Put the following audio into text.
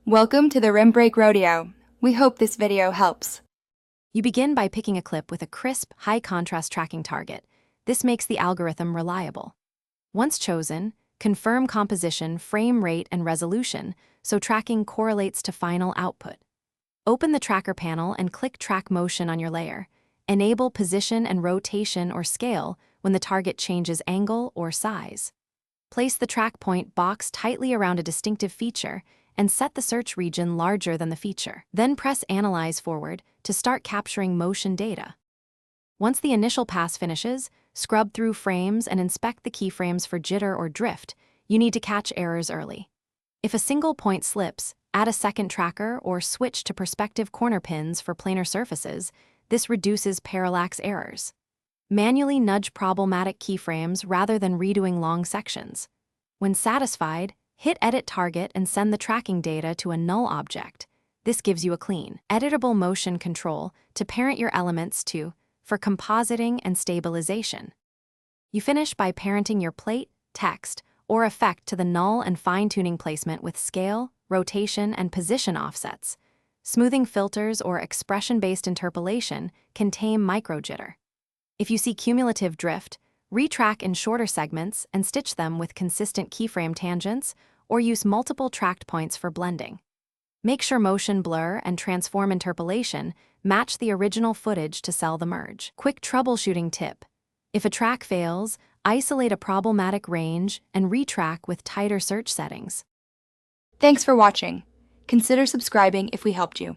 Welcome to the Rim Break Rodeo. We hope this video helps. You begin by picking a clip with a crisp, high-contrast tracking target. This makes the algorithm reliable. Once chosen, confirm composition, frame rate, and resolution so tracking correlates to final output. Open the tracker panel and click Track Motion on your layer. Enable position and rotation or scale when the target changes angle or size. Place the track point box tightly around a distinctive feature and set the search region larger than the feature. Then press Analyze forward to start capturing motion data. Once the initial pass finishes, scrub through frames and inspect the keyframes for jitter or drift. You need to catch errors early. If a single point slips, add a second tracker or switch to perspective corner pins for planar surfaces. This reduces parallax errors. Manually nudge problematic keyframes rather than redoing long sections. When satisfied, hit Edit Target and send the tracking data to a null object. This gives you a clean, editable motion control to parent your elements to for compositing and stabilization. You finish by parenting your plate, text, or effect to the null and fine-tuning placement with scale, rotation, and position offsets. Smoothing filters or expression-based interpolation can tame microjitter. If you see cumulative drift, retrack in shorter segments and stitch them with consistent keyframe tangents or use multiple tracked points for blending. Make sure motion blur and transform interpolation match the original footage to sell the merge. Quick troubleshooting tip. If a track fails, isolate a problematic range and retrack with tighter search settings. Thanks for watching. Consider subscribing if we helped you.